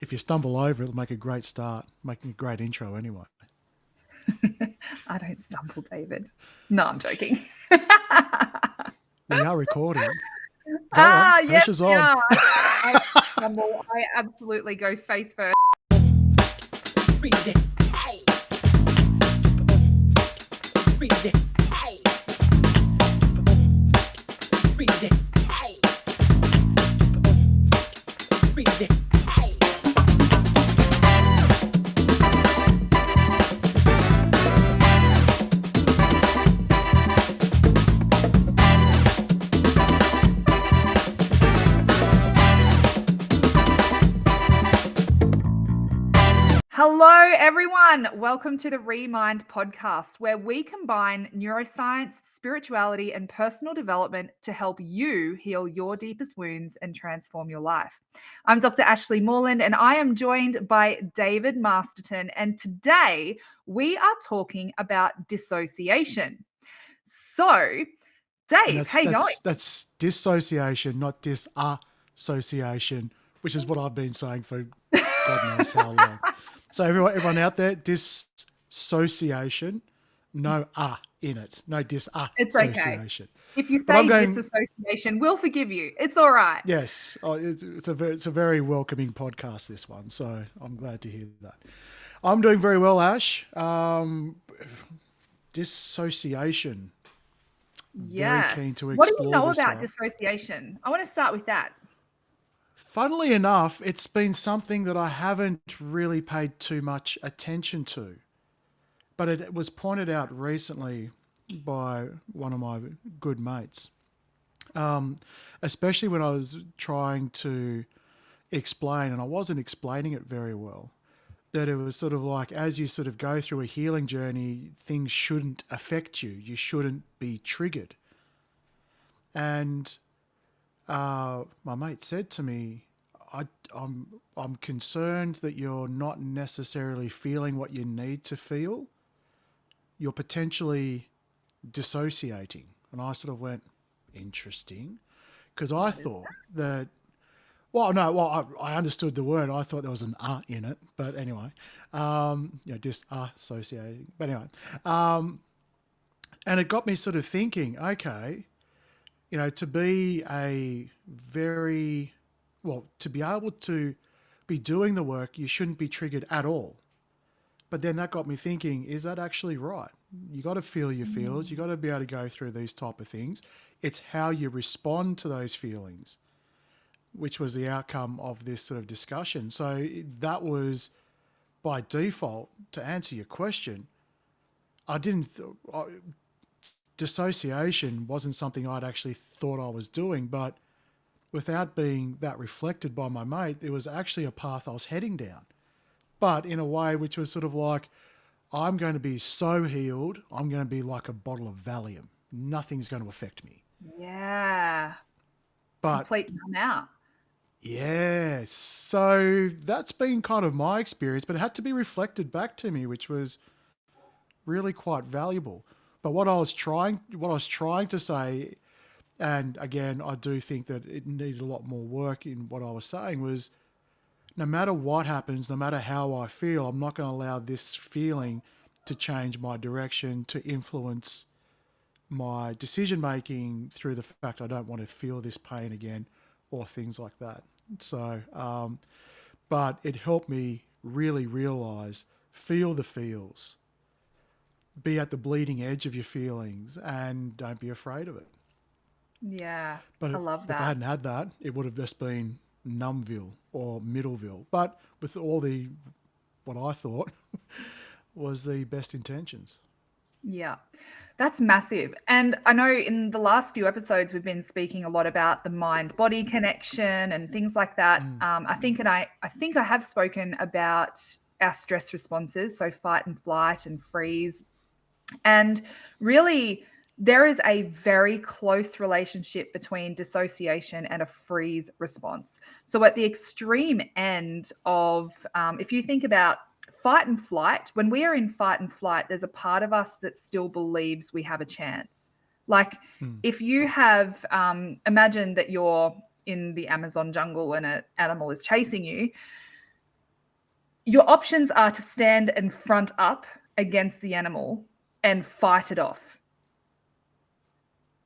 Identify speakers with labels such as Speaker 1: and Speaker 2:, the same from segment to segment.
Speaker 1: if you stumble over, it'll make a great start, making a great intro anyway.
Speaker 2: I don't stumble, David. No, I'm joking.
Speaker 1: We are recording. Go on,
Speaker 2: Yes,
Speaker 1: pressure's
Speaker 2: we
Speaker 1: on.
Speaker 2: are. I stumble. I absolutely go face first.
Speaker 3: Breathe it. Hey. Breathe it. Hey. Breathe it. Hey. Breathe it. Hey.
Speaker 2: Hello, everyone. Welcome to the Remind podcast, where we combine neuroscience, spirituality, and personal development to help you heal your deepest wounds and transform your life. I'm Dr. Ashleigh Moreland, and I am joined by David Masterton. And today we are talking about dissociation. So,
Speaker 1: And
Speaker 2: Dave,
Speaker 1: that's
Speaker 2: how you going?
Speaker 1: that's dissociation, not disassociation, which is what I've been saying for God knows how long. So everyone out there, dissociation, no in it, no
Speaker 2: It's okay.
Speaker 1: disassociation.
Speaker 2: If you
Speaker 1: But
Speaker 2: say
Speaker 1: I'm going,
Speaker 2: disassociation, we'll forgive you. It's all right.
Speaker 1: yes, it's a very welcoming podcast, this one. So I'm glad to hear that. I'm doing very well, Ash. Dissociation. Very
Speaker 2: Yes.
Speaker 1: keen to
Speaker 2: What do you
Speaker 1: explore
Speaker 2: know
Speaker 1: this
Speaker 2: about
Speaker 1: one.
Speaker 2: dissociation? I want to start with that.
Speaker 1: Funnily enough, it's been something that I haven't really paid too much attention to, but it was pointed out recently by one of my good mates, especially when I was trying to explain, and I wasn't explaining it very well, that it was sort of like as you sort of go through a healing journey, things shouldn't affect you. You shouldn't be triggered. And my mate said to me, I'm concerned that you're not necessarily feeling what you need to feel. You're potentially dissociating. And I sort of went, interesting. Because I thought that, I understood the word. I thought there was an in it. But anyway, dissociating. But anyway, and it got me sort of thinking, okay, to be to be able to be doing the work, you shouldn't be triggered at all. But then that got me thinking, is that actually right? You got to feel your feels. You got to be able to go through these type of things. It's how you respond to those feelings, which was the outcome of this sort of discussion. So that was by default, to answer your question, dissociation wasn't something I'd actually thought I was doing, but without being that reflected by my mate, it was actually a path I was heading down. But in a way which was sort of like, I'm going to be so healed, I'm going to be like a bottle of Valium. Nothing's going to affect me.
Speaker 2: Yeah.
Speaker 1: But
Speaker 2: Complete numb out.
Speaker 1: yeah, so that's been kind of my experience, but it had to be reflected back to me, which was really quite valuable. But what I was trying to say, and again, I do think that it needed a lot more work in what I was saying, was no matter what happens, no matter how I feel, I'm not going to allow this feeling to change my direction, to influence my decision making through the fact I don't want to feel this pain again or things like that. So, but it helped me really realize, feel the feels, be at the bleeding edge of your feelings, and don't be afraid of it.
Speaker 2: Yeah.
Speaker 1: But
Speaker 2: I love
Speaker 1: if I
Speaker 2: that.
Speaker 1: hadn't had that, it would have just been Numbville or Middleville. But with all what I thought was the best intentions.
Speaker 2: Yeah. That's massive. And I know in the last few episodes, we've been speaking a lot about the mind-body connection and things like that. I think I have spoken about our stress responses, so fight and flight and freeze. And really, there is a very close relationship between dissociation and a freeze response. So, at the extreme end of, if you think about fight and flight, when we are in fight and flight, there's a part of us that still believes we have a chance. Like, if you have, imagine that you're in the Amazon jungle and an animal is chasing you. your options are to stand and front up against the animal and fight it off.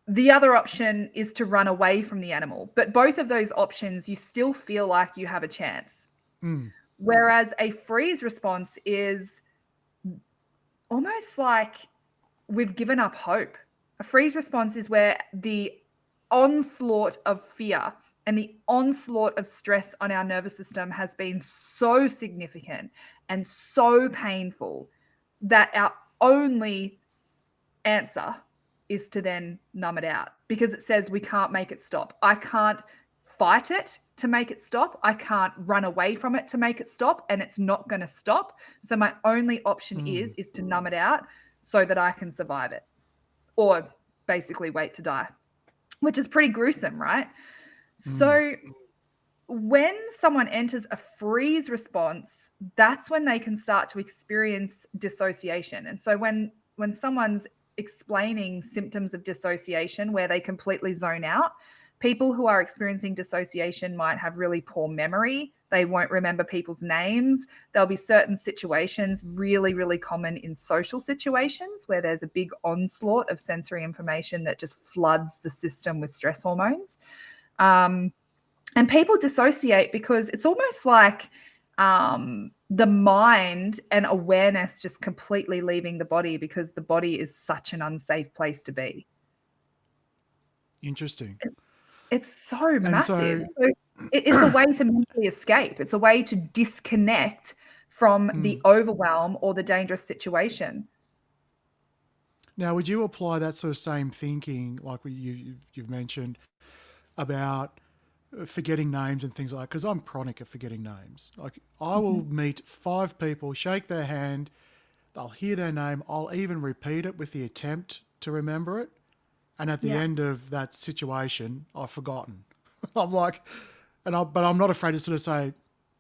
Speaker 2: The other option is to run away from the animal. But both of those options, you still feel like you have a chance. Whereas a freeze response is almost like we've given up hope. A freeze response is where the onslaught of fear and the onslaught of stress on our nervous system has been so significant and so painful that our only answer is to then numb it out, because it says we can't make it stop. I can't fight it to make it stop. I can't run away from it to make it stop, and it's not going to stop. So my only option is to numb it out so that I can survive it, or basically wait to die, which is pretty gruesome, right? So when someone enters a freeze response, that's when they can start to experience dissociation. And so when someone's explaining symptoms of dissociation where they completely zone out, people who are experiencing dissociation might have really poor memory. They won't remember people's names. There'll be certain situations, really, really common in social situations, where there's a big onslaught of sensory information that just floods the system with stress hormones. And people dissociate because it's almost like the mind and awareness just completely leaving the body, because the body is such an unsafe place to be.
Speaker 1: Interesting.
Speaker 2: It's so massive. It's a way to mentally escape. It's a way to disconnect from the overwhelm or the dangerous situation.
Speaker 1: Now, would you apply that sort of same thinking, like you've mentioned, about forgetting names and things like that? Because I'm chronic at forgetting names. Like, I will meet 5 people, shake their hand, they'll hear their name, I'll even repeat it with the attempt to remember it, and at the end of that situation, I've forgotten. I'm like, but I'm not afraid to sort of say,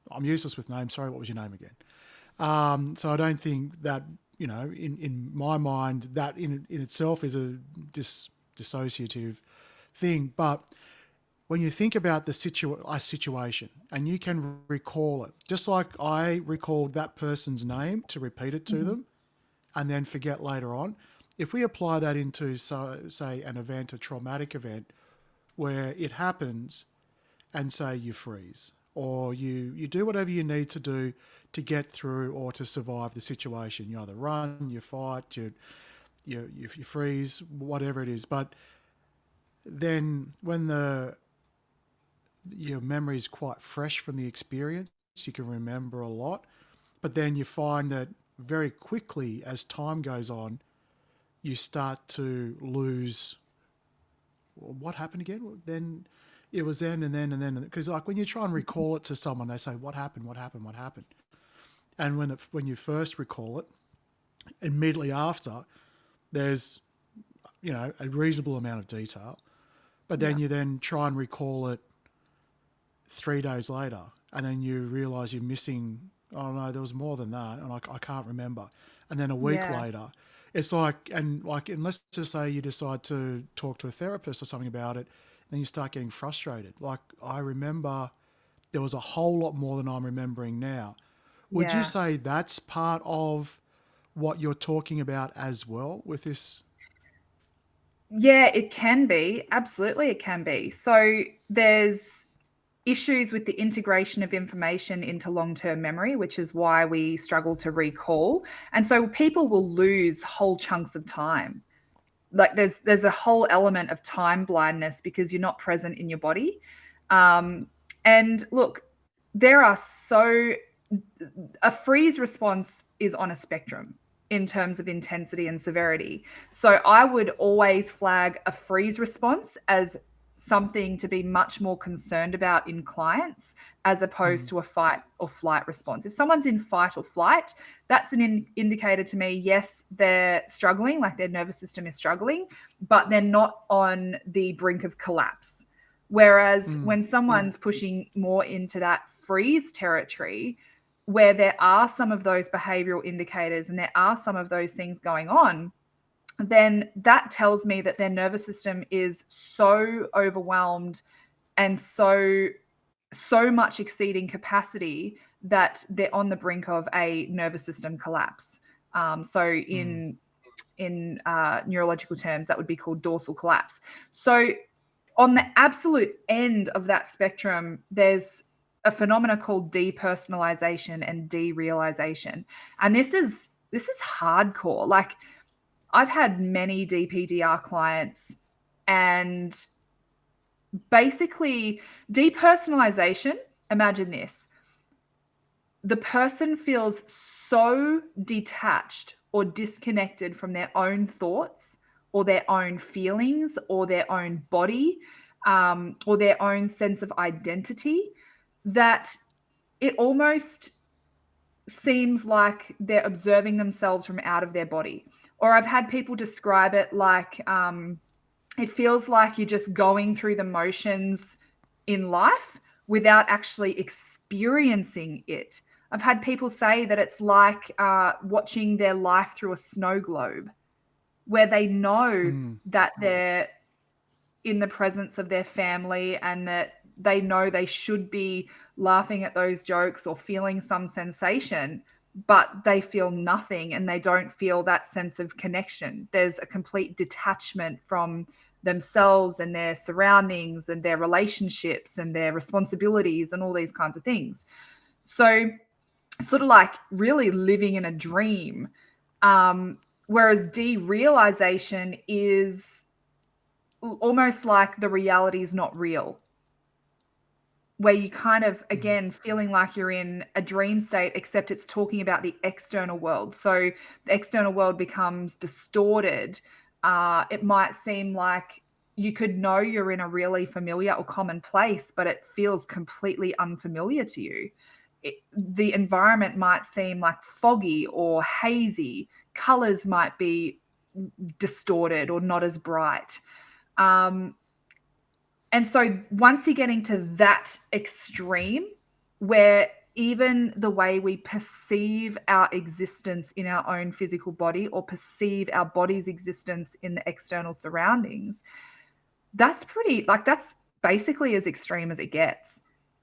Speaker 1: I'm useless with names, sorry, what was your name again? So I don't think that, in my mind, that in itself is a dissociative thing. But when you think about a situation and you can recall it, just like I recalled that person's name to repeat it to them and then forget later on, if we apply that into, say, an event, a traumatic event, where it happens and say you freeze, or you do whatever you need to do to get through or to survive the situation. You either run, you fight, you freeze, whatever it is. But then when your memory is quite fresh from the experience, you can remember a lot. But then you find that very quickly, as time goes on, you start to lose. What happened again? Then it was then and then, because like when you try and recall it to someone, they say, what happened? And when you first recall it, immediately after, there's a reasonable amount of detail, but then you then try and recall it 3 days later, and then you realize you're missing, oh no, there was more than that, and I can't remember. And then a week later, it's like, and let's just say you decide to talk to a therapist or something about it, then you start getting frustrated. Like, I remember there was a whole lot more than I'm remembering now. Would you say that's part of what you're talking about as well with this?
Speaker 2: Yeah, it can be. Absolutely, it can be. So there's issues with the integration of information into long-term memory, which is why we struggle to recall. And so people will lose whole chunks of time. Like there's a whole element of time blindness because you're not present in your body. And look, a freeze response is on a spectrum in terms of intensity and severity. So I would always flag a freeze response as something to be much more concerned about in clients, as opposed to a fight or flight response. If someone's in fight or flight, that's an indicator to me, yes, they're struggling, like their nervous system is struggling, but they're not on the brink of collapse. Whereas when someone's pushing more into that freeze territory, where there are some of those behavioral indicators and there are some of those things going on, then that tells me that their nervous system is so overwhelmed and so much exceeding capacity that they're on the brink of a nervous system collapse. So in neurological terms, that would be called dorsal collapse. So on the absolute end of that spectrum, there's a phenomena called depersonalization and derealization. And this is hardcore. Like, I've had many DPDR clients, and basically depersonalization, imagine this. The person feels so detached or disconnected from their own thoughts or their own feelings or their own body, or their own sense of identity, that it almost seems like they're observing themselves from out of their body. Or I've had people describe it like, it feels like you're just going through the motions in life without actually experiencing it. I've had people say that it's like watching their life through a snow globe, where they know that they're in the presence of their family and that they know they should be laughing at those jokes or feeling some sensation, but they feel nothing and they don't feel that sense of connection. There's a complete detachment from themselves and their surroundings and their relationships and their responsibilities and all these kinds of things. So sort of like really living in a dream. Whereas derealization is almost like the reality is not real, where you kind of, again, feeling like you're in a dream state, except it's talking about the external world. So the external world becomes distorted. It might seem like you could know you're in a really familiar or common place, but it feels completely unfamiliar to you. The environment might seem like foggy or hazy. Colors might be distorted or not as bright. And so once you're getting to that extreme, where even the way we perceive our existence in our own physical body or perceive our body's existence in the external surroundings, that's basically as extreme as it gets.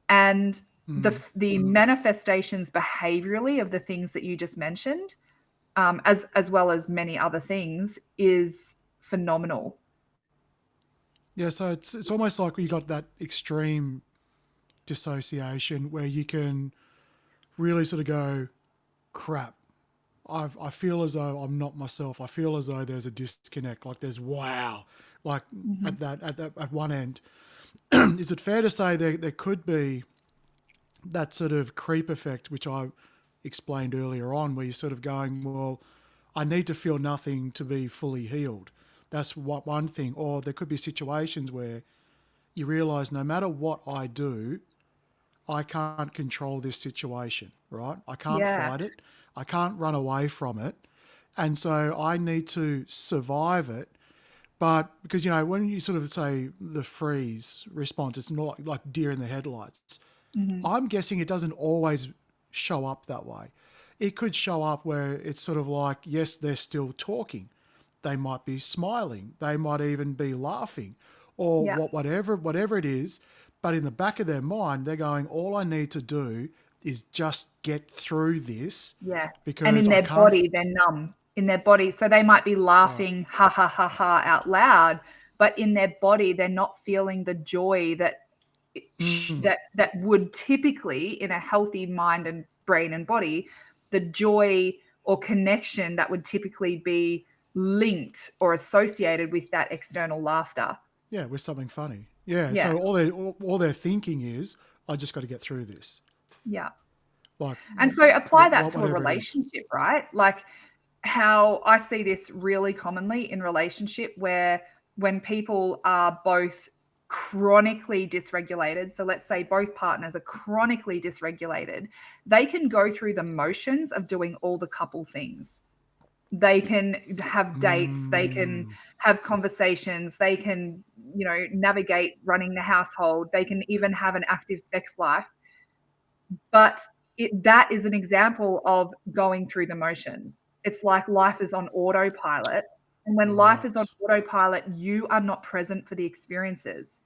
Speaker 2: And the manifestations behaviorally of the things that you just mentioned, as well as many other things, is phenomenal.
Speaker 1: Yeah, so it's almost like you got that extreme dissociation where you can really sort of go, crap, I feel as though I'm not myself. I feel as though there's a disconnect, like there's wow, like at one end. Is it fair to say there could be that sort of creep effect, which I explained earlier on, where you're sort of going, well, I need to feel nothing to be fully healed. That's one thing. Or there could be situations where you realize no matter what I do, I can't control this situation, right? I can't fight it. I can't run away from it. And so I need to survive it. But because, you know, when you sort of say the freeze response, it's not like deer in the headlights. I'm guessing it doesn't always show up that way. It could show up where it's sort of like, yes, they're still talking. They might be smiling. They might even be laughing or whatever it is. But in the back of their mind, they're going, all I need to do is just get through this.
Speaker 2: Yes.
Speaker 1: Because
Speaker 2: and in their body, they're numb. In their body. So they might be laughing, ha, ha, ha, ha, out loud. But in their body, they're not feeling the joy that would typically, in a healthy mind and brain and body, the joy or connection that would typically be linked or associated with that external laughter.
Speaker 1: Yeah, with something funny. Yeah. So all they're thinking is, I just got to get through this.
Speaker 2: Yeah.
Speaker 1: Like,
Speaker 2: and so apply that to a relationship, right? Like how I see this really commonly in relationship, where when people are both chronically dysregulated, so let's say both partners are chronically dysregulated, they can go through the motions of doing all the couple things. They can have dates, they can have conversations, they can, you know, navigate running the household, they can even have an active sex life. But that is an example of going through the motions. It's like life is on autopilot. And when life is on autopilot, you are not present for the experiences.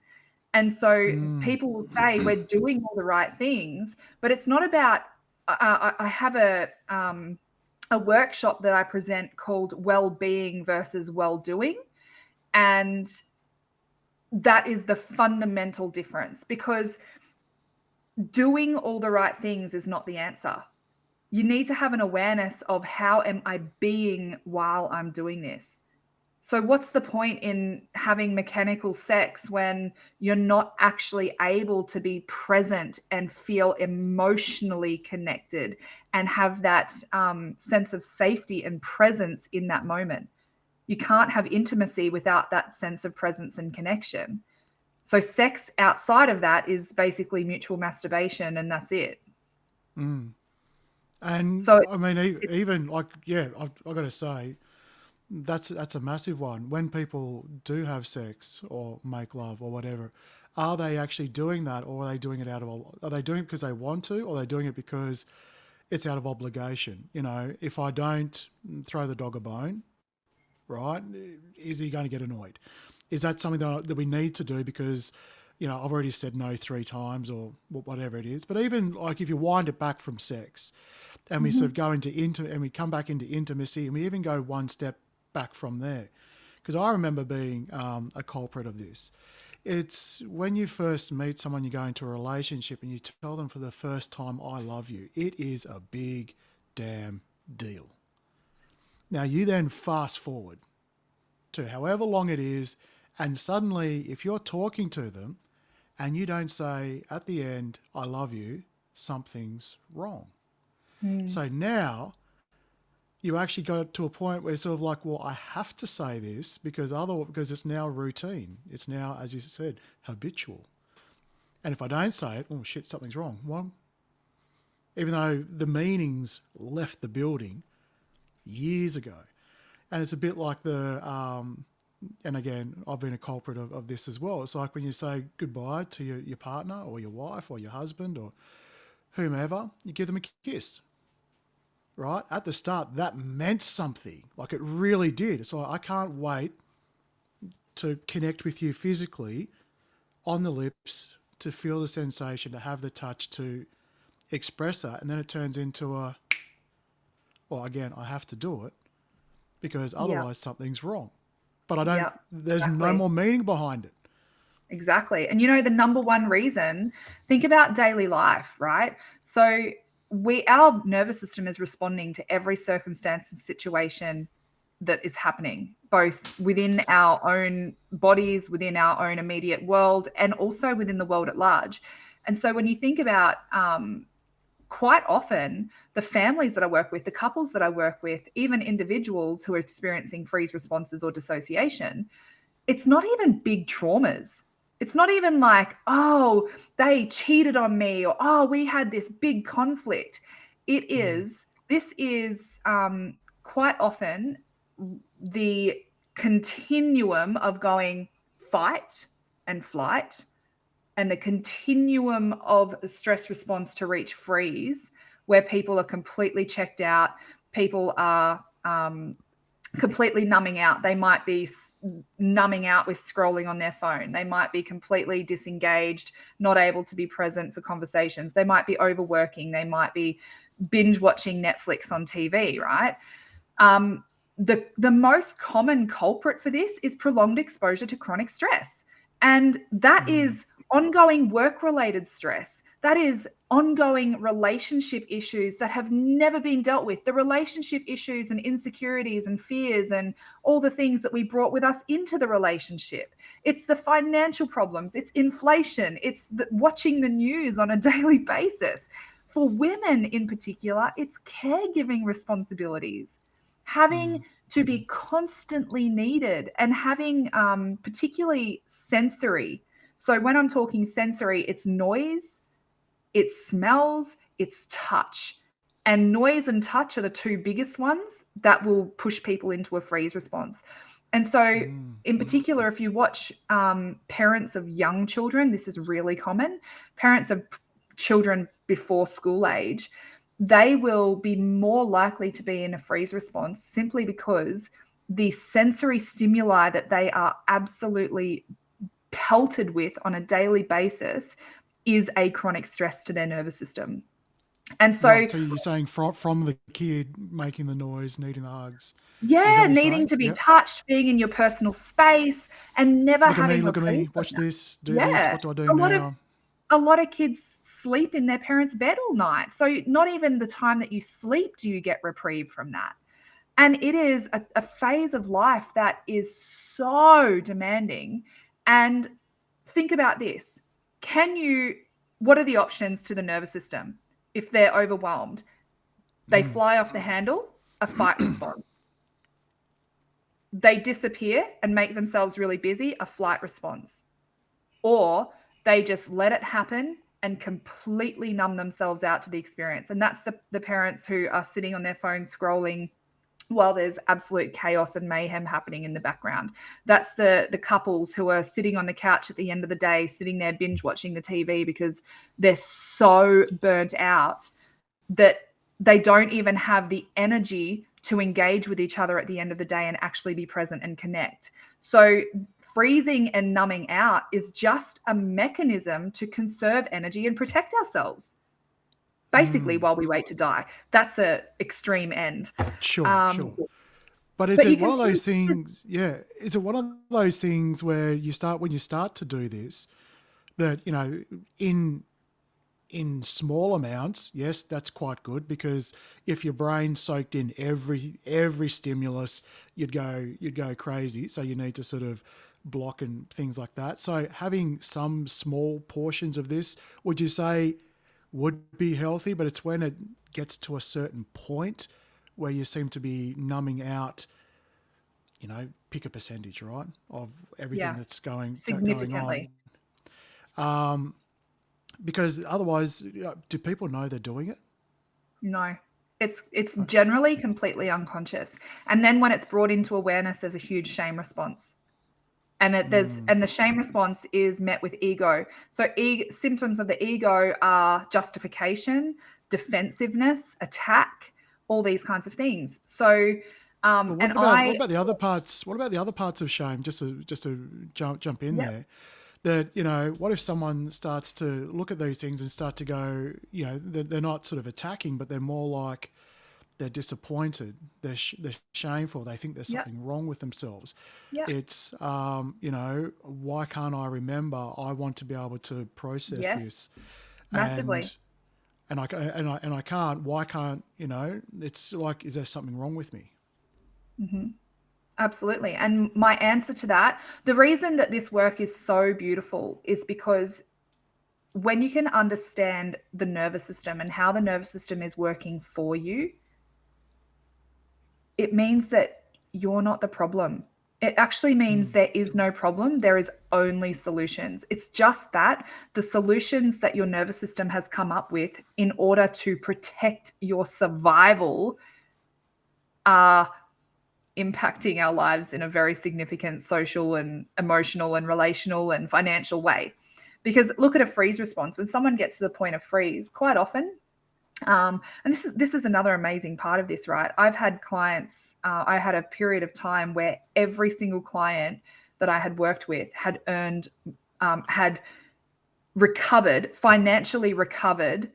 Speaker 2: And so people will say we're doing all the right things, but it's not about I have a workshop that I present called well-being versus well-doing. And that is the fundamental difference, because doing all the right things is not the answer. You need to have an awareness of how am I being while I'm doing this. So what's the point in having mechanical sex when you're not actually able to be present and feel emotionally connected and have that sense of safety and presence in that moment? You can't have intimacy without that sense of presence and connection. So sex outside of that is basically mutual masturbation, and that's it.
Speaker 1: And
Speaker 2: So
Speaker 1: I mean, even like, yeah, I've got to say, that's a massive one. When people do have sex or make love or whatever, are they actually doing that, or are they doing it are they doing it because they want to, or are they doing it because it's out of obligation? You know, if I don't throw the dog a bone, right, is he going to get annoyed? Is that something that we need to do because, you know, I've already said no 3 times or whatever it is? But even like if you wind it back from sex and we sort of go into and we come back into intimacy, and we even go one step back from there. Because I remember being a culprit of this. It's when you first meet someone, you go into a relationship and you tell them for the first time, I love you. It is a big damn deal. Now you then fast forward to however long it is, and suddenly if you're talking to them and you don't say at the end, I love you, something's wrong. So now you actually got to a point where it's sort of like, well, I have to say this because it's now routine. It's now, as you said, habitual. And if I don't say it, oh shit, something's wrong. Well, even though the meanings left the building years ago. And it's a bit like and again, I've been a culprit of this as well. It's like when you say goodbye to your partner or your wife or your husband or whomever, you give them a kiss. Right? At the start, that meant something. Like it really did. It's like, I can't wait to connect with you physically on the lips, to feel the sensation, to have the touch, to express that. And then it turns into well, again, I have to do it because otherwise something's wrong. But there's no more meaning behind it.
Speaker 2: Exactly. And you know, the number one reason, think about daily life, right? So our nervous system is responding to every circumstance and situation that is happening, both within our own bodies, within our own immediate world, and also within the world at large. And so when you think about quite often the families that I work with, the couples that I work with, even individuals who are experiencing freeze responses or dissociation, it's not even big traumas. It's not even like, oh, they cheated on me, or, oh, we had this big conflict. This is quite often the continuum of going fight and flight, and the continuum of the stress response to reach freeze, where people are completely checked out, people are completely numbing out. They might be numbing out with scrolling on their phone. They might be completely disengaged, not able to be present for conversations. They might be overworking. They might be binge watching Netflix on TV, right? The most common culprit for this is prolonged exposure to chronic stress. And that is ongoing work-related stress. That is ongoing relationship issues that have never been dealt with, the relationship issues and insecurities and fears and all the things that we brought with us into the relationship. It's the financial problems, it's inflation, it's watching the news on a daily basis. For women in particular, it's caregiving responsibilities, having to be constantly needed, and having particularly sensory. So when I'm talking sensory, it's noise, it's smells, it's touch. And noise and touch are the two biggest ones that will push people into a freeze response. And so in particular, if you watch parents of young children, this is really common, parents of children before school age, they will be more likely to be in a freeze response simply because the sensory stimuli that they are absolutely pelted with on a daily basis is a chronic stress to their nervous system. And so,
Speaker 1: Right. So you're saying from the kid making the noise, needing the hugs. Is that
Speaker 2: yeah,
Speaker 1: what you're
Speaker 2: needing
Speaker 1: saying?
Speaker 2: to be
Speaker 1: Yep.
Speaker 2: touched, being in your personal space, and never having
Speaker 1: Look at
Speaker 2: reprieve
Speaker 1: me,
Speaker 2: from
Speaker 1: watch
Speaker 2: that.
Speaker 1: this, do this.
Speaker 2: Yeah.
Speaker 1: What do I do
Speaker 2: A lot of
Speaker 1: now?
Speaker 2: a lot of kids sleep in their parents' bed all night. So not even the time that you sleep do you get reprieve from that. And it is a phase of life that is so demanding. And think about this. What are the options to the nervous system if they're overwhelmed? They fly off the handle, a fight response. They disappear and make themselves really busy, a flight response. Or they just let it happen and completely numb themselves out to the experience. And that's the parents who are sitting on their phone scrolling while there's absolute chaos and mayhem happening in the background. That's the couples who are sitting on the couch at the end of the day, sitting there binge watching the TV because they're so burnt out that they don't even have the energy to engage with each other at the end of the day and actually be present and connect. So freezing and numbing out is just a mechanism to conserve energy and protect ourselves, basically, while we wait to die. That's a extreme end.
Speaker 1: Sure, sure. But is
Speaker 2: But you
Speaker 1: it
Speaker 2: can
Speaker 1: one of those
Speaker 2: still,
Speaker 1: things? Yeah, is it one of those things where when you start to do this, that in small amounts, yes, that's quite good, because if your brain soaked in every stimulus, you'd go crazy. So you need to sort of block and things like that. So having some small portions of this, would you say, would be healthy? But it's when it gets to a certain point where you seem to be numbing out, pick a percentage, right, of everything
Speaker 2: yeah,
Speaker 1: that's going
Speaker 2: significantly.
Speaker 1: on. Because otherwise, do people know they're doing it?
Speaker 2: No. It's generally completely unconscious. And then when it's brought into awareness, there's a huge shame response. And the shame response is met with ego. So symptoms of the ego are justification, defensiveness, attack, all these kinds of things. So
Speaker 1: But
Speaker 2: and
Speaker 1: what about the other parts? What about the other parts of shame? Just to jump in
Speaker 2: yeah,
Speaker 1: there. That, what if someone starts to look at these things and start to go, they're not sort of attacking, but they're more like they're disappointed, they're shameful, they think there's
Speaker 2: yeah,
Speaker 1: something wrong with themselves.
Speaker 2: yeah,
Speaker 1: It's why can't I remember? I want to be able to process
Speaker 2: yes,
Speaker 1: this,
Speaker 2: massively.
Speaker 1: and I can't. Why can't? It's like, is there something wrong with me?
Speaker 2: Absolutely. And my answer to that, the reason that this work is so beautiful is because when you can understand the nervous system and how the nervous system is working for you, it means that you're not the problem. It actually means there is no problem. There is only solutions. It's just that the solutions that your nervous system has come up with in order to protect your survival are impacting our lives in a very significant social and emotional and relational and financial way. Because look at a freeze response. When someone gets to the point of freeze, quite often, and this is another amazing part of this, right? I've had clients. I had a period of time where every single client that I had worked with had financially recovered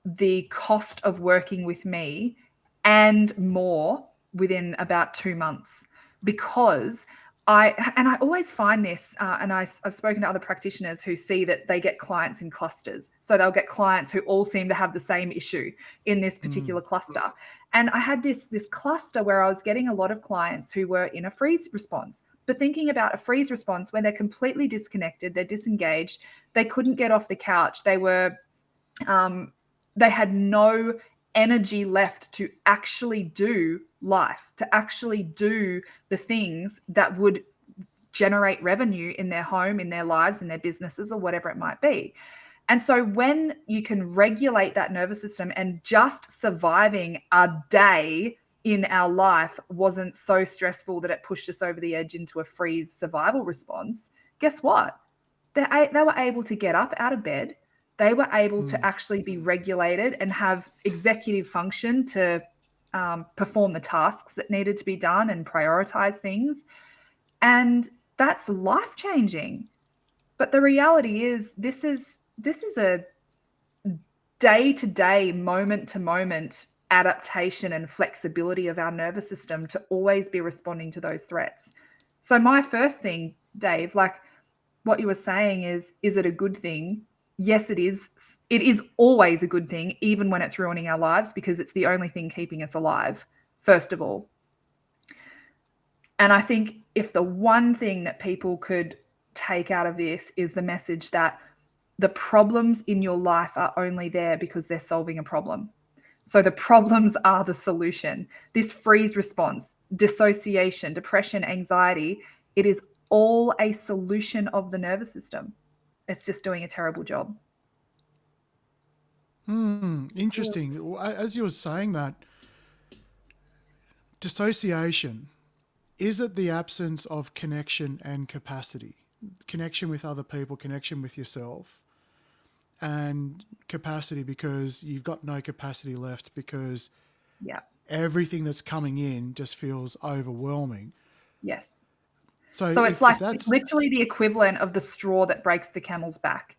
Speaker 2: the cost of working with me and more within about 2 months, because I always find this, and I've spoken to other practitioners who see that they get clients in clusters. So they'll get clients who all seem to have the same issue in this particular cluster. And I had this cluster where I was getting a lot of clients who were in a freeze response. But thinking about a freeze response when they're completely disconnected, they're disengaged, they couldn't get off the couch, they had no energy left to actually do life, to actually do the things that would generate revenue in their home, in their lives, in their businesses, or whatever it might be. And so when you can regulate that nervous system, and just surviving a day in our life wasn't so stressful that it pushed us over the edge into a freeze survival response, guess what? They were able to get up out of bed. They were able to actually be regulated and have executive function to perform the tasks that needed to be done and prioritize things. And that's life-changing. But the reality is this is a day-to-day, moment-to-moment adaptation and flexibility of our nervous system to always be responding to those threats. So my first thing, Dave, like what you were saying is it a good thing? Yes, it is. It is always a good thing, even when it's ruining our lives, because it's the only thing keeping us alive, first of all. And I think if the one thing that people could take out of this is the message that the problems in your life are only there because they're solving a problem. So the problems are the solution. This freeze response, dissociation, depression, anxiety, it is all a solution of the nervous system. It's just doing a terrible job.
Speaker 1: Interesting. As you were saying that, dissociation, is it the absence of connection and capacity? Connection with other people, connection with yourself, and capacity because you've got no capacity left because everything that's coming in just feels overwhelming.
Speaker 2: Yes.
Speaker 1: So
Speaker 2: it's it's literally the equivalent of the straw that breaks the camel's back.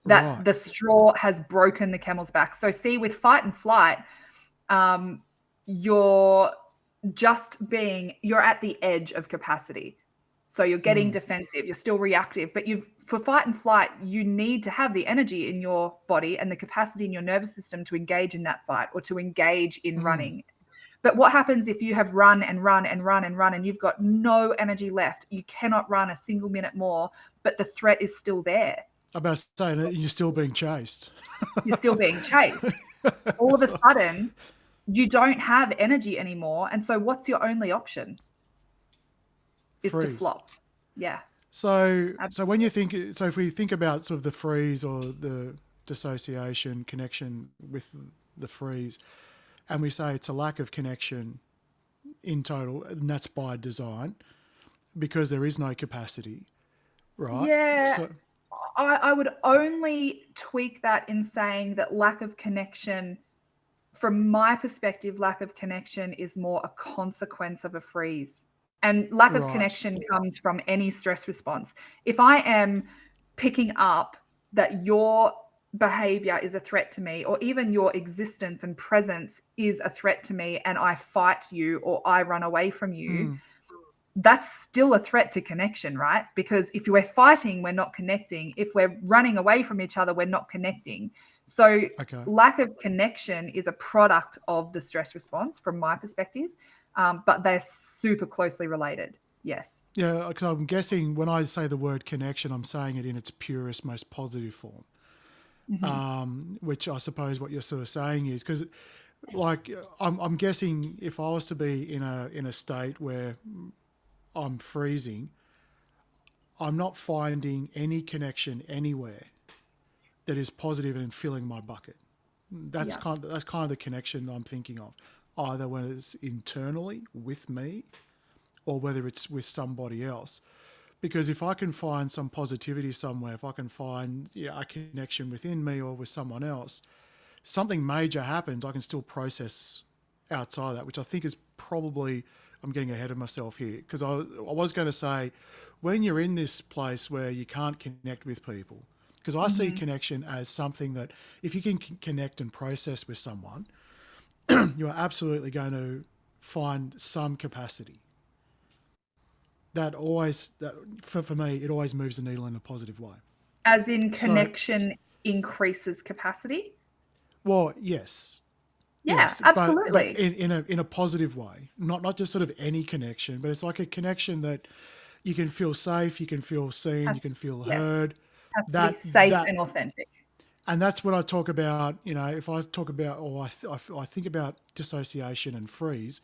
Speaker 2: That the straw has broken the camel's back. So see, with fight and flight, you're at the edge of capacity. So you're getting defensive, you're still reactive, but for fight and flight, you need to have the energy in your body and the capacity in your nervous system to engage in that fight or to engage in running. But what happens if you have run and run and run and run and you've got no energy left? You cannot run a single minute more, but the threat is still there.
Speaker 1: I'm about to say that you're still being chased.
Speaker 2: You're still being chased. All of a sudden, you don't have energy anymore. And so what's your only option? Is
Speaker 1: Freeze.
Speaker 2: to flop. Yeah.
Speaker 1: So when you think, so if we think about sort of the freeze or the dissociation connection with the freeze, and we say it's a lack of connection in total, and that's by design because there is no capacity, right?
Speaker 2: Yeah.
Speaker 1: So,
Speaker 2: I would only tweak that in saying that lack of connection, from my perspective, lack of connection is more a consequence of a freeze. And lack of connection comes from any stress response. If I am picking up that your behavior is a threat to me, or even your existence and presence is a threat to me, and I fight you or I run away from you, that's still a threat to connection, right? Because if we're fighting, we're not connecting. If we're running away from each other, we're not connecting. So lack of connection is a product of the stress response from my perspective. But they're super closely related. Yes.
Speaker 1: Yeah, because I'm guessing when I say the word connection, I'm saying it in its purest, most positive form, which I suppose what you're sort of saying is because, like, I'm guessing if I was to be in a state where I'm freezing, I'm not finding any connection anywhere that is positive and filling my bucket. That's kind of the connection I'm thinking of. Either when it's internally with me or whether it's with somebody else. Because if I can find some positivity somewhere, if I can find a connection within me or with someone else, something major happens, I can still process outside of that, which I think is probably, I'm getting ahead of myself here, because I was going to say, when you're in this place where you can't connect with people, because I see connection as something that if you can connect and process with someone, you are absolutely going to find some capacity. That for me, it always moves the needle in a positive way.
Speaker 2: As in connection increases capacity?
Speaker 1: Well, yes.
Speaker 2: Yeah,
Speaker 1: yes,
Speaker 2: absolutely.
Speaker 1: But in a positive way, not just sort of any connection, but it's like a connection that you can feel safe, you can feel seen, you can feel heard.
Speaker 2: Has to be safe and authentic.
Speaker 1: And that's when I talk about, if I talk about, or I think about dissociation and freeze,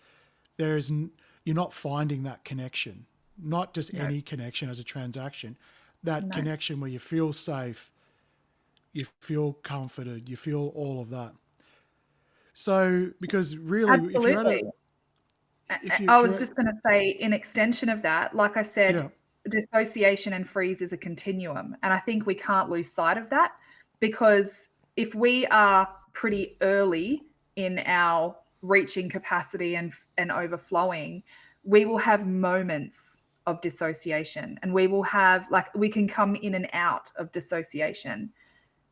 Speaker 1: you're not finding that connection, not just any connection as a transaction, that connection where you feel safe, you feel comforted, you feel all of that. So, because really,
Speaker 2: I was just going to say, in extension of that, like I said, dissociation and freeze is a continuum. And I think we can't lose sight of that. Because if we are pretty early in our reaching capacity and overflowing, we will have moments of dissociation, and we will have, we can come in and out of dissociation.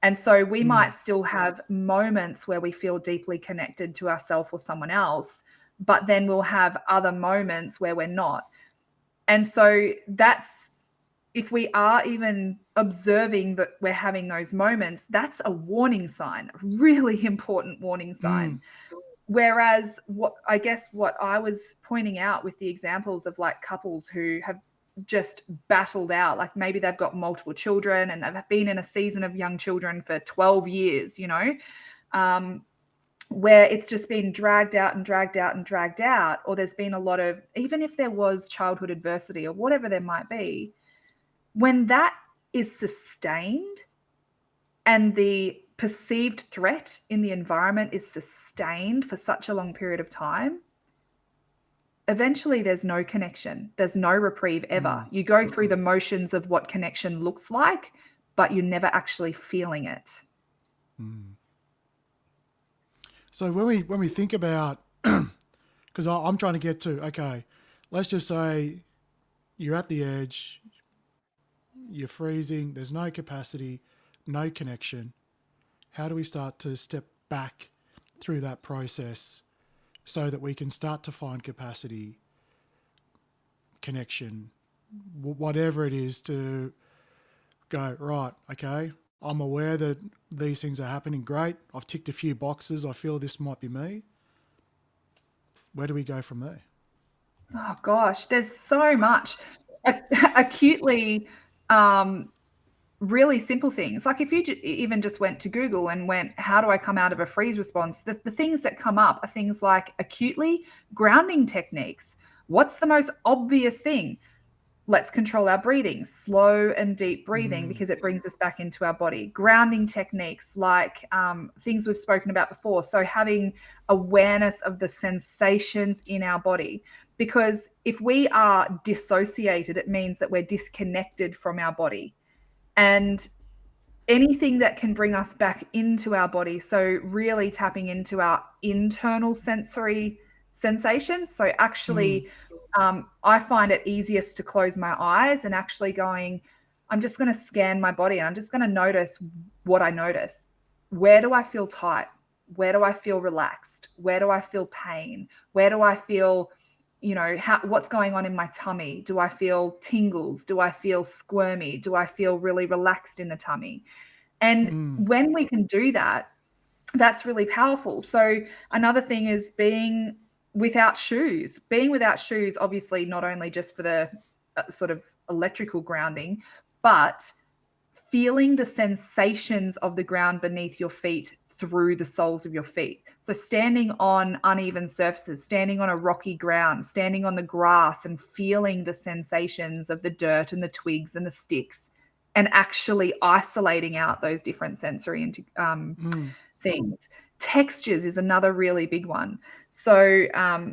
Speaker 2: And so we might still have moments where we feel deeply connected to ourselves or someone else, but then we'll have other moments where we're not. And so that's, if we are even observing that we're having those moments, that's a warning sign, a really important warning sign. Whereas what I was pointing out with the examples of like couples who have just battled out, like maybe they've got multiple children and they've been in a season of young children for 12 years, you know, where it's just been dragged out and dragged out and dragged out, or there's been a lot of, even if there was childhood adversity or whatever there might be, when that is sustained and the perceived threat in the environment is sustained for such a long period of time, eventually there's no connection. There's no reprieve ever. You go through the motions of what connection looks like, but you're never actually feeling it.
Speaker 1: So when we think about, because I'm trying to get to, okay, let's just say you're at the edge, you're freezing, there's no capacity, no connection. How do we start to step back through that process so that we can start to find capacity, connection, whatever it is, to go, right, okay, I'm aware that these things are happening. Great. I've ticked a few boxes. I feel this might be me. Where do we go from there?
Speaker 2: Oh gosh, there's so much. Acutely, really simple things. Like if you even just went to Google and went, how do I come out of a freeze response? The things that come up are things like acutely grounding techniques. What's the most obvious thing? Let's control our breathing, slow and deep breathing, because it brings us back into our body. Grounding techniques like things we've spoken about before. So having awareness of the sensations in our body, because if we are dissociated, it means that we're disconnected from our body. And anything that can bring us back into our body, so really tapping into our internal sensory sensations. So actually, I find it easiest to close my eyes and actually going, I'm just going to scan my body and I'm just going to notice what I notice. Where do I feel tight? Where do I feel relaxed? Where do I feel pain? Where do I feel, you know, what's going on in my tummy? Do I feel tingles? Do I feel squirmy? Do I feel really relaxed in the tummy? And when we can do that, that's really powerful. So another thing is being without shoes. Being without shoes, obviously, not only just for the sort of electrical grounding, but feeling the sensations of the ground beneath your feet through the soles of your feet. So standing on uneven surfaces, standing on a rocky ground, standing on the grass and feeling the sensations of the dirt and the twigs and the sticks, and actually isolating out those different sensory things. Textures is another really big one. So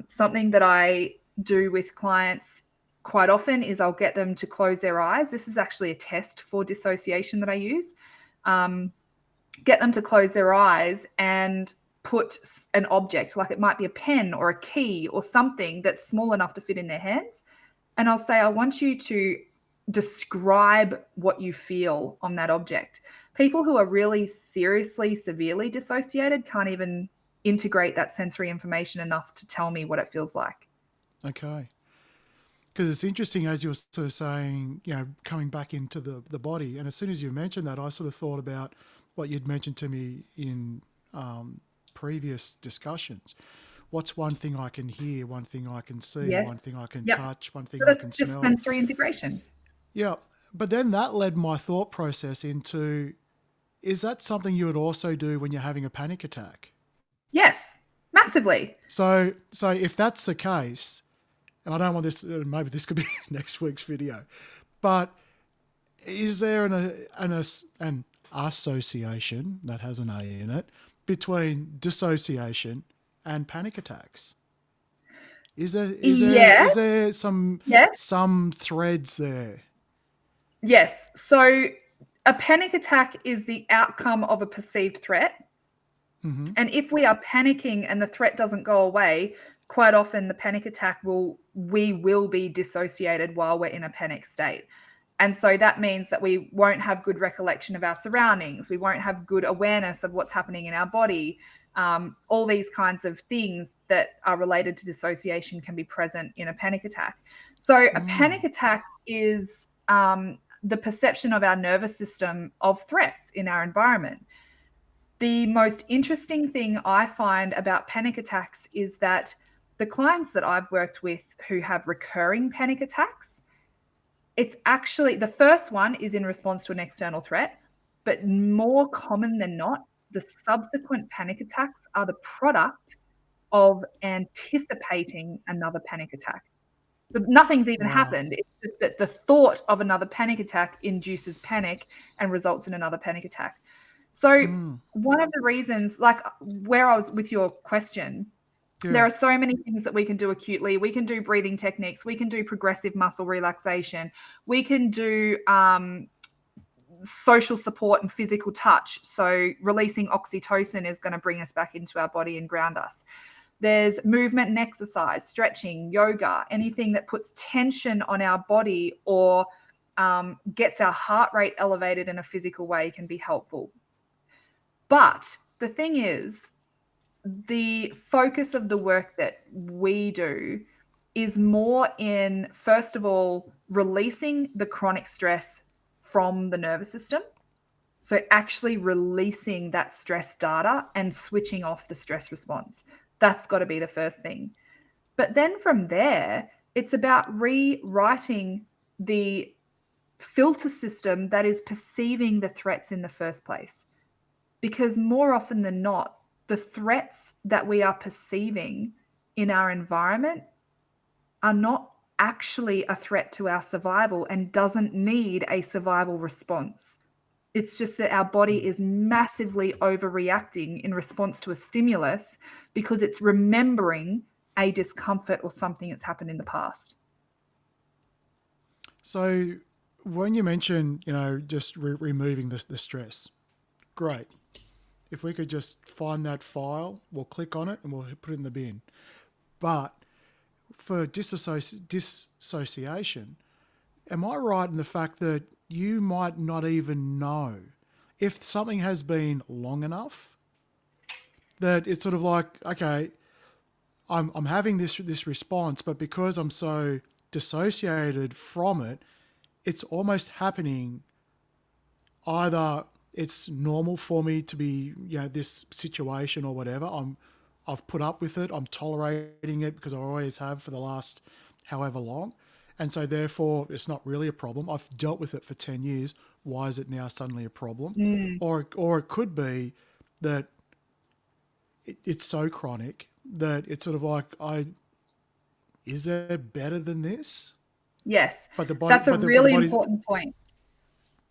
Speaker 2: something that I do with clients quite often is I'll get them to close their eyes. This is actually a test for dissociation that I use. Get them to close their eyes and put an object, like it might be a pen or a key or something that's small enough to fit in their hands. And I'll say, I want you to describe what you feel on that object. People who are really seriously, severely dissociated can't even integrate that sensory information enough to tell me what it feels like.
Speaker 1: Okay. Because it's interesting, as you were sort of saying, you know, coming back into the body. And as soon as you mentioned that, I sort of thought about what you'd mentioned to me in previous discussions. What's one thing I can hear, one thing I can see, one thing I can touch, one thing I can smell?
Speaker 2: That's just sensory integration.
Speaker 1: Yeah. But then that led my thought process into, is that something you would also do when you're having a panic attack?
Speaker 2: Yes, massively.
Speaker 1: So if that's the case, and I don't want this, maybe this could be next week's video, but is there an association, that has an A in it, between dissociation and panic attacks? Is there some threads there?
Speaker 2: Yes. So a panic attack is the outcome of a perceived threat. And if we are panicking and the threat doesn't go away, quite often the panic attack we will be dissociated while we're in a panic state. And so that means that we won't have good recollection of our surroundings. We won't have good awareness of what's happening in our body. All these kinds of things that are related to dissociation can be present in a panic attack. So a panic attack is the perception of our nervous system of threats in our environment. The most interesting thing I find about panic attacks is that the clients that I've worked with who have recurring panic attacks, it's actually, the first one is in response to an external threat, but more common than not, the subsequent panic attacks are the product of anticipating another panic attack. So nothing's even happened. It's just that the thought of another panic attack induces panic and results in another panic attack. So one of the reasons, like where I was with your question, there are so many things that we can do acutely. We can do breathing techniques. We can do progressive muscle relaxation. We can do social support and physical touch. So releasing oxytocin is going to bring us back into our body and ground us. There's movement and exercise, stretching, yoga, anything that puts tension on our body or gets our heart rate elevated in a physical way can be helpful. But the thing is, the focus of the work that we do is more in, first of all, releasing the chronic stress from the nervous system. So actually releasing that stress data and switching off the stress response. That's got to be the first thing. But then from there, it's about rewriting the filter system that is perceiving the threats in the first place. Because more often than not, the threats that we are perceiving in our environment are not actually a threat to our survival and doesn't need a survival response. It's just that our body is massively overreacting in response to a stimulus because it's remembering a discomfort or something that's happened in the past.
Speaker 1: So when you mention, just removing the stress, great. If we could just find that file, we'll click on it and we'll put it in the bin. But for dissociation, am I right in the fact that you might not even know if something has been long enough that it's sort of like, okay, I'm having this response, but because I'm so dissociated from it, it's almost happening either it's normal for me to be, this situation or whatever. I've put up with it. I'm tolerating it because I always have for the last however long. And so therefore it's not really a problem. I've dealt with it for 10 years. Why is it now suddenly a problem? Or it could be that it's so chronic that it's sort of like, is there better than this?
Speaker 2: Yes.
Speaker 1: But the body,
Speaker 2: that's a really important point.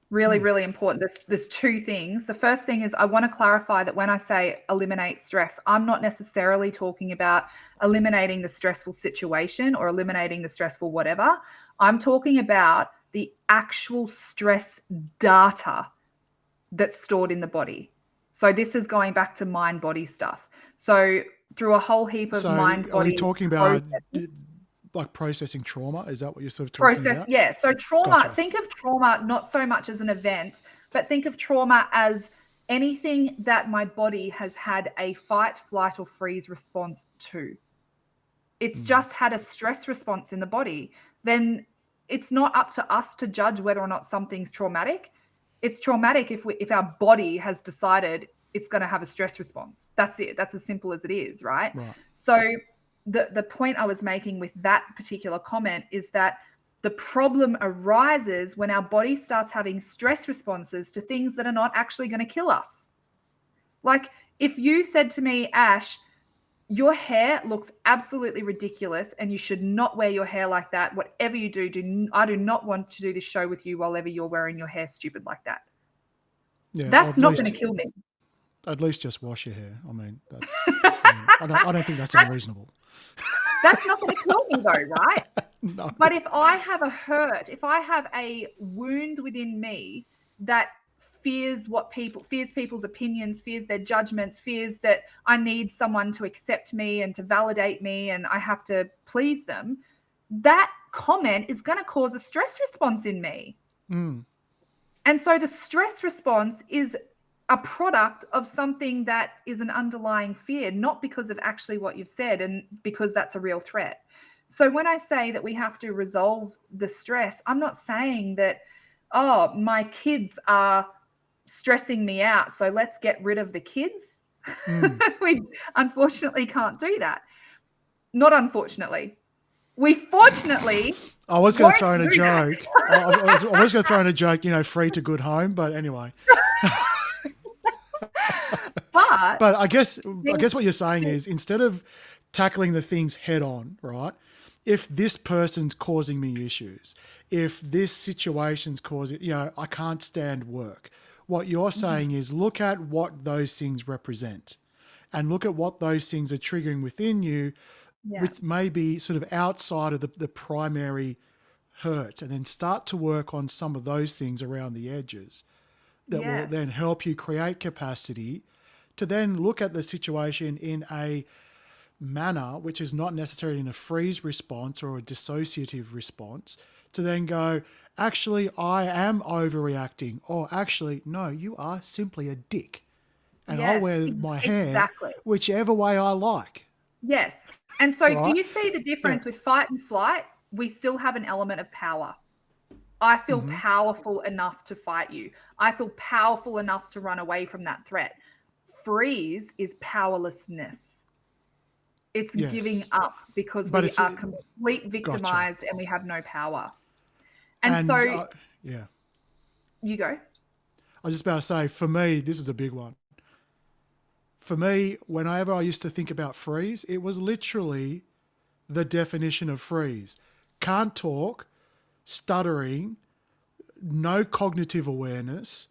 Speaker 2: Really, really important. There's two things. The first thing is I want to clarify that when I say eliminate stress, I'm not necessarily talking about eliminating the stressful situation or eliminating the stressful whatever. I'm talking about the actual stress data that's stored in the body. So this is going back to mind-body stuff. So through a whole heap of mind-body...
Speaker 1: Are we talking about... like processing trauma? Is that what you're sort of talking about?
Speaker 2: Yeah. So trauma,
Speaker 1: Gotcha.
Speaker 2: Think of trauma not so much as an event, but think of trauma as anything that my body has had a fight, flight, or freeze response to. It's just had a stress response in the body. Then it's not up to us to judge whether or not something's traumatic. It's traumatic if our body has decided it's going to have a stress response. That's it. That's as simple as it is, right? So the point I was making with that particular comment is that the problem arises when our body starts having stress responses to things that are not actually going to kill us. Like if you said to me, Ash, your hair looks absolutely ridiculous and you should not wear your hair like that. Whatever you do, I do not want to do this show with you while ever you're wearing your hair stupid like that. Yeah, that's not going to kill me.
Speaker 1: At least just wash your hair. I mean, that's I don't think that's unreasonable.
Speaker 2: That's not going to kill me though, right?
Speaker 1: No.
Speaker 2: But if I have a hurt, if I have a wound within me that fears people's opinions, fears their judgments, fears that I need someone to accept me and to validate me and I have to please them, that comment is going to cause a stress response in me. And so the stress response is a product of something that is an underlying fear, not because of actually what you've said and because that's a real threat. So when I say that we have to resolve the stress, I'm not saying that, oh, my kids are stressing me out, so let's get rid of the kids. We unfortunately can't do that. Not unfortunately. We fortunately
Speaker 1: I was going to
Speaker 2: won't
Speaker 1: throw in a
Speaker 2: do that.
Speaker 1: joke. I was going to throw in a joke, free to good home, but anyway.
Speaker 2: But
Speaker 1: I guess what you're saying is, instead of tackling the things head on, right? If this person's causing me issues, if this situation's causing, I can't stand work. What you're saying is, look at what those things represent and look at what those things are triggering within you, which may be sort of outside of the primary hurt, and then start to work on some of those things around the edges that will then help you create capacity to then look at the situation in a manner which is not necessarily in a freeze response or a dissociative response, to then go, actually, I am overreacting, or actually, no, you are simply a dick. And I'll wear my hair whichever way I like.
Speaker 2: Yes. And so
Speaker 1: Right?
Speaker 2: do you see the difference with fight and flight? We still have an element of power. I feel powerful enough to fight you. I feel powerful enough to run away from that threat. Freeze is powerlessness. It's giving up because we are complete victimized and we have no power. And so, you go.
Speaker 1: I was just about to say, for me, this is a big one. For me, whenever I used to think about freeze, it was literally the definition of freeze. Can't talk, stuttering, no cognitive awareness,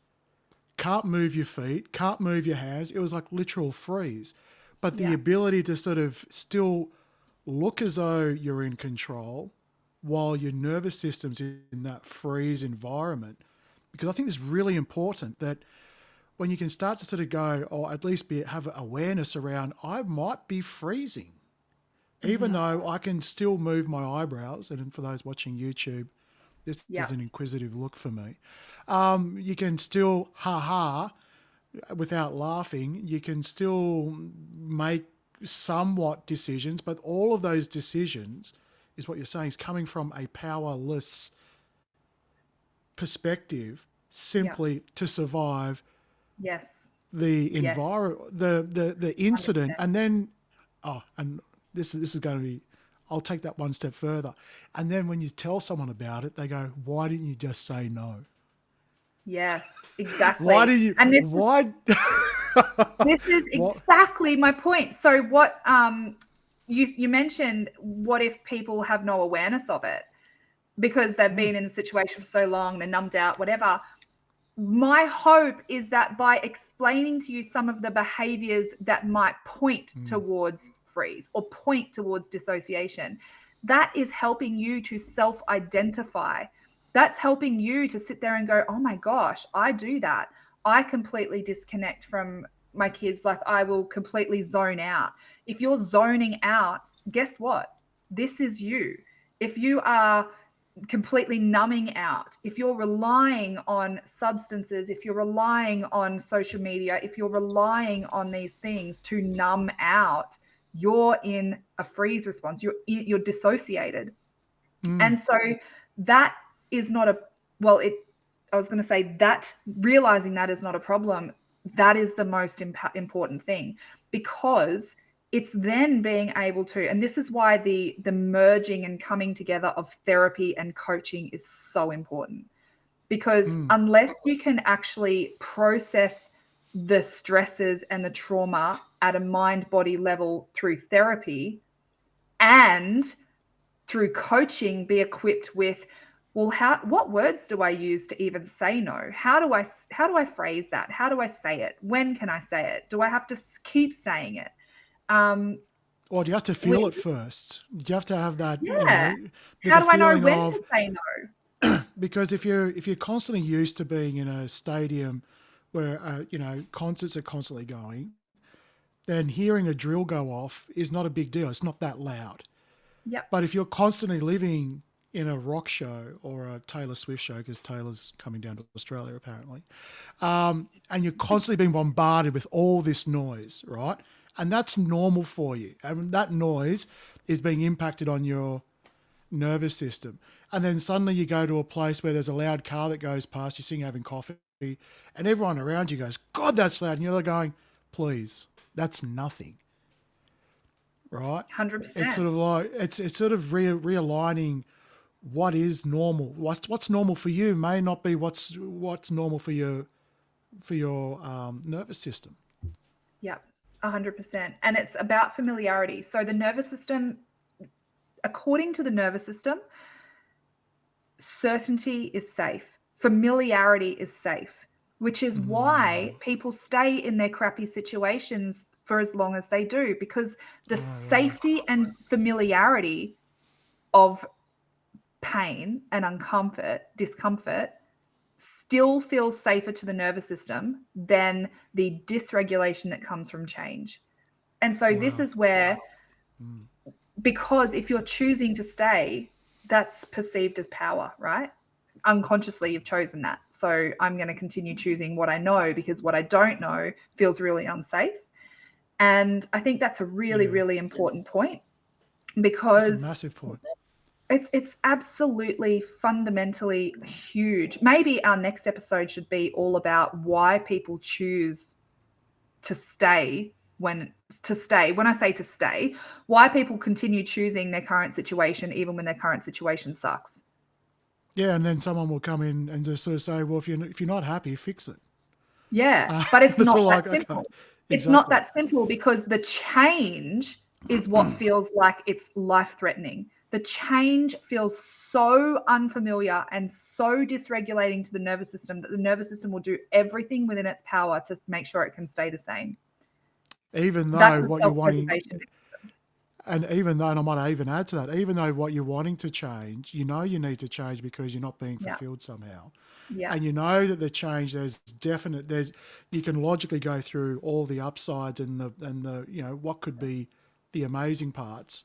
Speaker 1: can't move your feet, can't move your hands. It was like literal freeze. But the ability to sort of still look as though you're in control while your nervous system's in that freeze environment. Because I think it's really important that when you can start to sort of go, or at least have awareness around, I might be freezing, even though I can still move my eyebrows. And for those watching YouTube, this is an inquisitive look for me. You can still without laughing. You can still make somewhat decisions, but all of those decisions is what you're saying is coming from a powerless perspective, simply to survive the environment, the incident.
Speaker 2: 100%.
Speaker 1: And then, and this is going to be, I'll take that one step further. And then when you tell someone about it, they go, why didn't you just say no?
Speaker 2: Yes, exactly.
Speaker 1: Why do you,
Speaker 2: and
Speaker 1: why?
Speaker 2: This is exactly my point. So what you mentioned, what if people have no awareness of it because they've been in the situation for so long, they're numbed out, whatever. My hope is that by explaining to you some of the behaviors that might point towards freeze or point towards dissociation, that is helping you to self-identify. That's helping you to sit there and go, oh my gosh, I do that. I completely disconnect from my kids. Like, I will completely zone out. If you're zoning out, guess what? This is you. If you are completely numbing out, if you're relying on substances, if you're relying on social media, if you're relying on these things to numb out, you're in a freeze response. You're dissociated. And so that is not I was going to say that realizing that is not a problem. That is the most important thing, because it's then being able to, and this is why the merging and coming together of therapy and coaching is so important, because unless you can actually process the stresses and the trauma at a mind-body level through therapy and through coaching, be equipped with, well, what words do I use to even say no? How do I phrase that? How do I say it? When can I say it? Do I have to keep saying it?
Speaker 1: Or do you have to feel it first? Do you have to have that?
Speaker 2: Yeah. How do I know when to say no?
Speaker 1: Because if you're constantly used to being in a stadium where concerts are constantly going, then hearing a drill go off is not a big deal. It's not that loud.
Speaker 2: Yep.
Speaker 1: But if you're constantly living in a rock show or a Taylor Swift show, because Taylor's coming down to Australia apparently, and you're constantly being bombarded with all this noise, right? And that's normal for you. And that noise is being impacted on your nervous system. And then suddenly you go to a place where there's a loud car that goes past, you're sitting having coffee, and everyone around you goes, God, that's loud. And you're going, please, that's nothing. Right?
Speaker 2: 100%.
Speaker 1: It's sort of like, it's sort of realigning what is normal. What's normal for you may not be what's normal for your nervous system.
Speaker 2: Yeah, 100%. And it's about familiarity. So the nervous system, according to the nervous system, certainty is safe. Familiarity is safe, which is why people stay in their crappy situations for as long as they do, because the safety and familiarity of pain and discomfort still feels safer to the nervous system than the dysregulation that comes from change. And so this is where, because if you're choosing to stay, that's perceived as power, right? Unconsciously, you've chosen that. So I'm going to continue choosing what I know, because what I don't know feels really unsafe. And I think that's a really, really important point, because
Speaker 1: that's a massive point.
Speaker 2: It's absolutely fundamentally huge. Maybe our next episode should be all about why people choose to stay when I say to stay, why people continue choosing their current situation even when their current situation sucks.
Speaker 1: Yeah, and then someone will come in and just sort of say, well, if you're not happy, fix it.
Speaker 2: Yeah, but it's not that simple.
Speaker 1: Okay,
Speaker 2: it's not that simple, because the change is what feels like it's life-threatening. The change feels so unfamiliar and so dysregulating to the nervous system that the nervous system will do everything within its power to make sure it can stay the same.
Speaker 1: Even though
Speaker 2: That's
Speaker 1: what you're wanting,
Speaker 2: self-preservation.
Speaker 1: and I might even add to that, even though what you're wanting to change, you know you need to change because you're not being fulfilled somehow.
Speaker 2: Yeah.
Speaker 1: And you know that the change, you can logically go through all the upsides and the what could be the amazing parts,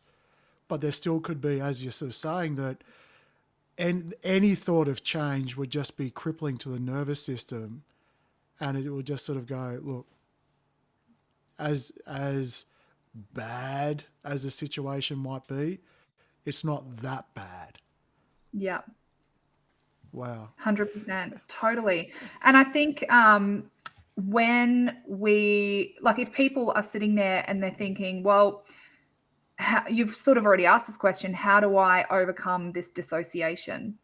Speaker 1: but there still could be, as you're sort of saying, that any thought of change would just be crippling to the nervous system, and it would just sort of go, look, as bad as the situation might be, it's not that bad.
Speaker 2: Yeah.
Speaker 1: Wow.
Speaker 2: 100%. Totally. And I think when if people are sitting there and they're thinking, well, you've sort of already asked this question, how do I overcome this dissociation?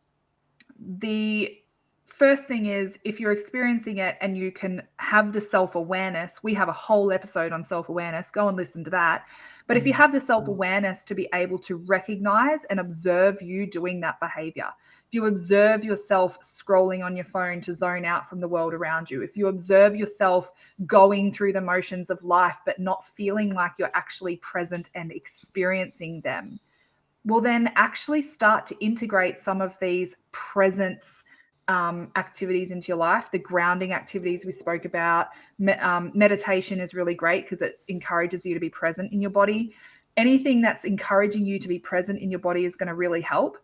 Speaker 2: The first thing is, if you're experiencing it and you can have the self-awareness, we have a whole episode on self-awareness, go and listen to that. But if you have the self-awareness to be able to recognize and observe you doing that behavior, if you observe yourself scrolling on your phone to zone out from the world around you, if you observe yourself going through the motions of life but not feeling like you're actually present and experiencing them, well, then actually start to integrate some of these presence activities into your life. The grounding activities we spoke about, meditation is really great because it encourages you to be present in your body. Anything that's encouraging you to be present in your body is going to really help.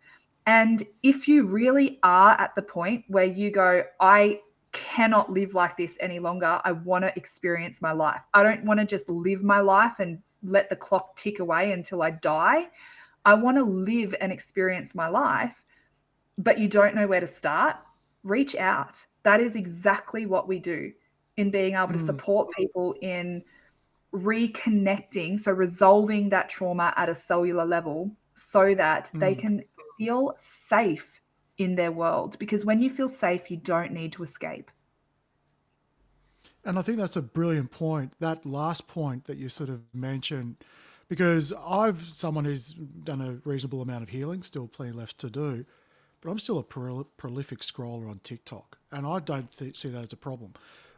Speaker 2: And if you really are at the point where you go, I cannot live like this any longer, I want to experience my life. I don't want to just live my life and let the clock tick away until I die. I want to live and experience my life, but you don't know where to start. Reach out. That is exactly what we do in being able to support people in reconnecting, so resolving that trauma at a cellular level so that they can feel safe in their world. Because when you feel safe, you don't need to escape.
Speaker 1: And I think that's a brilliant point, that last point that you sort of mentioned, because someone who's done a reasonable amount of healing, still plenty left to do, but I'm still a prolific scroller on TikTok, and I don't see that as a problem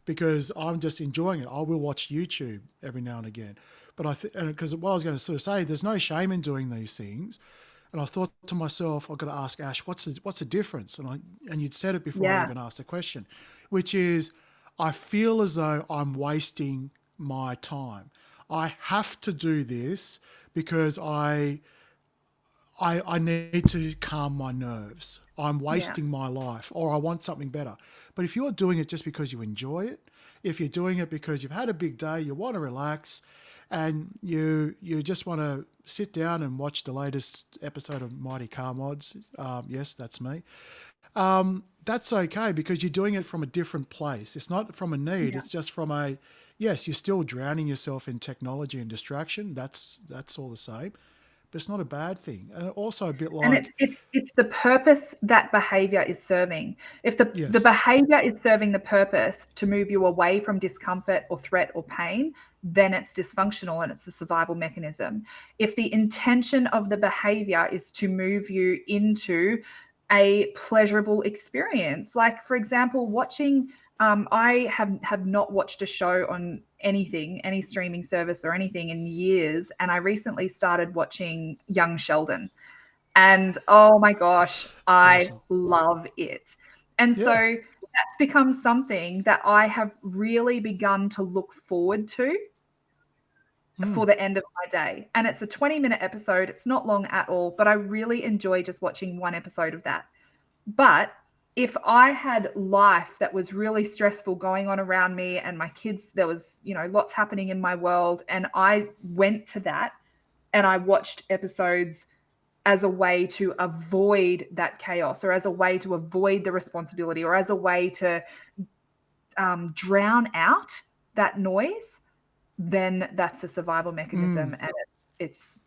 Speaker 1: because I'm just enjoying it. I will watch YouTube every now and again, but because what I was going to sort of say, there's no shame in doing these things. And I thought to myself, I've got to ask Ash, what's the difference? And you'd said it before I even asked the question, which is, I feel as though I'm wasting my time. I have to do this because I I need to calm my nerves. I'm wasting my life, or I want something better. But if you're doing it just because you enjoy it, if you're doing it because you've had a big day, you want to relax, and you just want to sit down and watch the latest episode of Mighty Car Mods, yes, that's me. That's okay because you're doing it from a different place. It's not from a need.
Speaker 2: Yeah.
Speaker 1: It's just from a, yes, you're still drowning yourself in technology and distraction. That's all the same, but it's not a bad thing. And also a bit
Speaker 2: And
Speaker 1: like,
Speaker 2: it's the purpose that behavior is serving. If the
Speaker 1: yes,
Speaker 2: behavior is serving the purpose to move you away from discomfort or threat or pain, then it's dysfunctional and it's a survival mechanism. If the intention of the behavior is to move you into a pleasurable experience, like for example, watching, I have not watched a show on anything, any streaming service or anything in years, and I recently started watching Young Sheldon. And oh my gosh, I
Speaker 1: awesome.
Speaker 2: love it. And
Speaker 1: Yeah.
Speaker 2: so that's become something that I have really begun to look forward to for the end of my day. And it's a 20-minute episode. It's not long at all, but I really enjoy just watching one episode of that. But if I had life that was really stressful going on around me and my kids, there was, lots happening in my world, and I went to that and I watched episodes as a way to avoid that chaos, or as a way to avoid the responsibility, or as a way to drown out that noise, then that's a survival mechanism and it's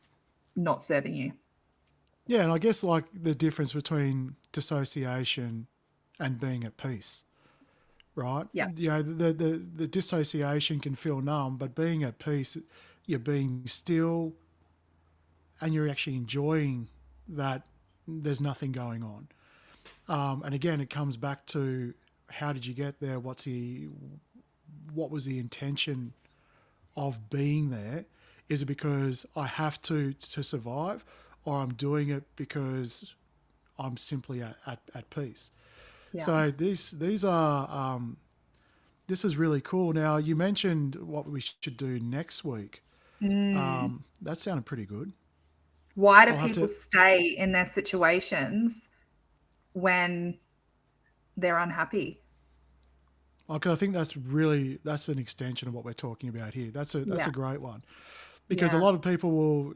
Speaker 2: not serving you.
Speaker 1: Yeah, and I guess like the difference between dissociation and being at peace, right?
Speaker 2: Yeah.
Speaker 1: The dissociation can feel numb, but being at peace, you're being still and you're actually enjoying that there's nothing going on. And again, it comes back to how did you get there? What was the intention of being there? Is it because I have to survive, or I'm doing it because I'm simply at peace?
Speaker 2: Yeah.
Speaker 1: So these are this is really cool. Now you mentioned what we should do next week. That sounded pretty good.
Speaker 2: Why do
Speaker 1: I'll have
Speaker 2: people
Speaker 1: to-
Speaker 2: stay in their situations when they're unhappy?
Speaker 1: Okay, I think that's an extension of what we're talking about here. That's a great one, because a
Speaker 2: Yeah.
Speaker 1: lot of people will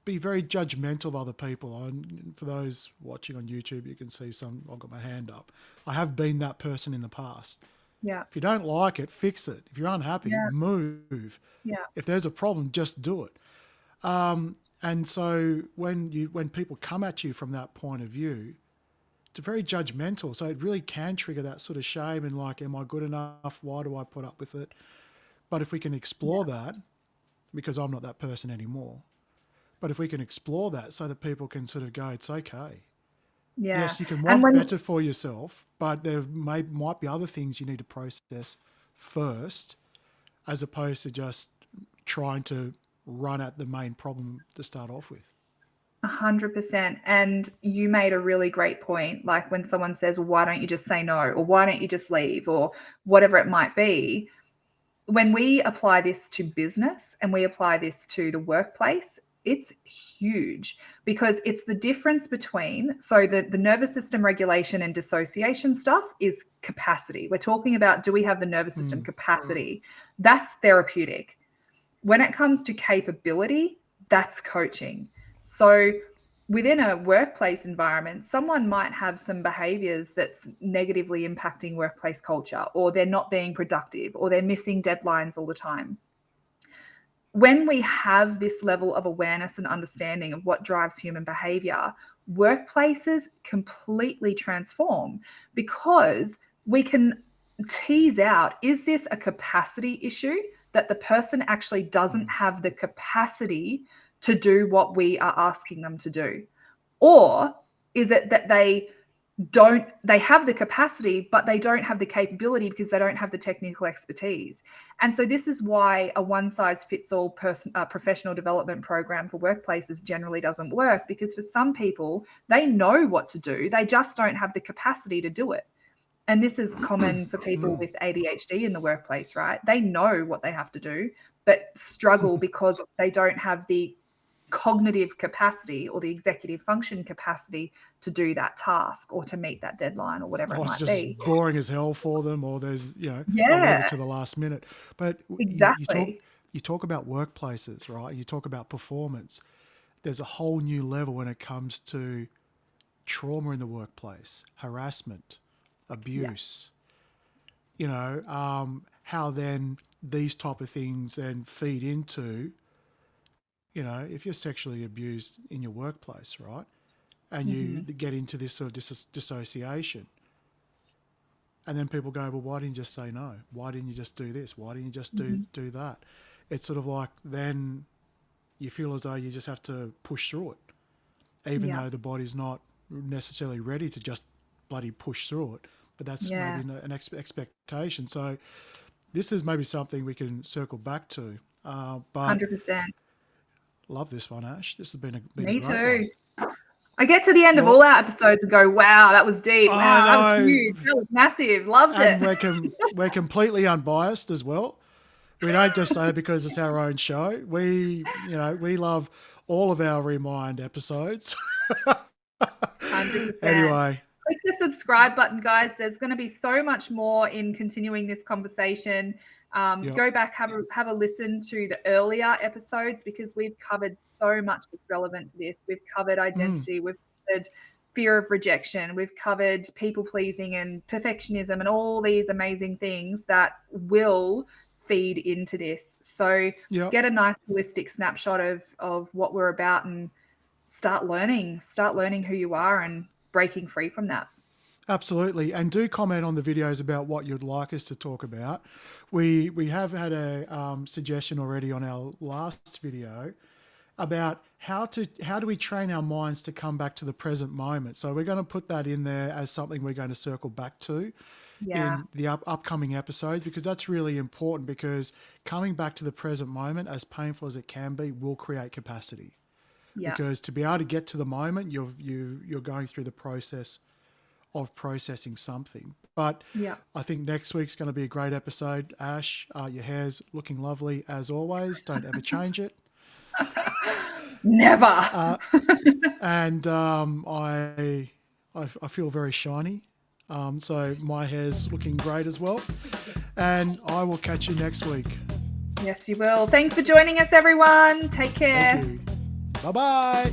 Speaker 1: be very judgmental of other people. And for those watching on YouTube, you can see I've got my hand up. I have been that person in the past.
Speaker 2: Yeah.
Speaker 1: If you don't like it, fix it. If you're unhappy, move.
Speaker 2: Yeah.
Speaker 1: If there's a problem, just do it. And so when people come at you from that point of view, it's very judgmental. So it really can trigger that sort of shame and like, am I good enough? Why do I put up with it? But if we can explore that, because I'm not that person anymore, but if we can explore that so that people can sort of go, it's okay.
Speaker 2: Yeah.
Speaker 1: Yes, you can
Speaker 2: And
Speaker 1: want better for yourself, but there might be other things you need to process first, as opposed to just trying to run at the main problem to start off with.
Speaker 2: 100%. And you made a really great point. Like when someone says, well, why don't you just say no? Or why don't you just leave? Or whatever it might be. When we apply this to business and we apply this to the workplace, it's huge, because it's the difference between, so the nervous system regulation and dissociation stuff is capacity. We're talking about, do we have the nervous system capacity? That's therapeutic. When it comes to capability, that's coaching. So within a workplace environment, someone might have some behaviors that's negatively impacting workplace culture, or they're not being productive, or they're missing deadlines all the time. When we have this level of awareness and understanding of what drives human behavior, workplaces completely transform, because we can tease out, is this a capacity issue, that the person actually doesn't have the capacity to do what we are asking them to do? Or is it that they have the capacity, but they don't have the capability because they don't have the technical expertise? And so this is why a one-size-fits-all professional development program for workplaces generally doesn't work, because for some people, they know what to do. They just don't have the capacity to do it. And this is common for people with ADHD in the workplace, right? They know what they have to do, but struggle because they don't have the cognitive capacity or the executive function capacity to do that task or to meet that deadline or whatever it
Speaker 1: It's
Speaker 2: might
Speaker 1: just
Speaker 2: be.
Speaker 1: boring as hell for them, or there's, I'll leave
Speaker 2: Yeah,
Speaker 1: it to the last minute. But
Speaker 2: exactly.
Speaker 1: you talk about workplaces, right? You talk about performance. There's a whole new level when it comes to trauma in the workplace, harassment, abuse, how then these type of things then feed into, if you're sexually abused in your workplace, right? And you get into this sort of dissociation. And then people go, well, why didn't you just say no? Why didn't you just do this? Why didn't you just do that? It's sort of like then you feel as though you just have to push through it, even though the body's not necessarily ready to just bloody push through it. But that's maybe an expectation. So this is maybe something we can circle back to. But
Speaker 2: 100%.
Speaker 1: love this one, Ash. This has been a
Speaker 2: Me
Speaker 1: great
Speaker 2: too.
Speaker 1: one.
Speaker 2: I get to the end of all our episodes and go, wow, that was deep. Wow, that was
Speaker 1: know.
Speaker 2: huge. That was massive. Loved
Speaker 1: And
Speaker 2: it.
Speaker 1: we're completely unbiased as well. We don't just say it because it's our own show. We love all of our Remind episodes.
Speaker 2: 100%.
Speaker 1: Anyway,
Speaker 2: click the subscribe button, guys. There's going to be so much more in continuing this conversation. Go back, have a listen to the earlier episodes because we've covered so much that's relevant to this. We've covered identity. We've covered fear of rejection. We've covered people pleasing and perfectionism and all these amazing things that will feed into this. So get a nice holistic snapshot of what we're about and start learning who you are and breaking free from that.
Speaker 1: Absolutely. And do comment on the videos about what you'd like us to talk about. We have had a suggestion already on our last video about how do we train our minds to come back to the present moment. So we're going to put that in there as something we're going to circle back to in the upcoming episodes, because that's really important, because coming back to the present moment, as painful as it can be, will create capacity. Because to be able to get to the moment, you're going through the process of processing something. But I think next week's going to be a great episode. Ash, your hair's looking lovely as always. Don't ever change it.
Speaker 2: Never.
Speaker 1: And I feel very shiny. So my hair's looking great as well. And I will catch you next week.
Speaker 2: Yes, you will. Thanks for joining us, everyone. Take care.
Speaker 1: Thank you. Bye-bye.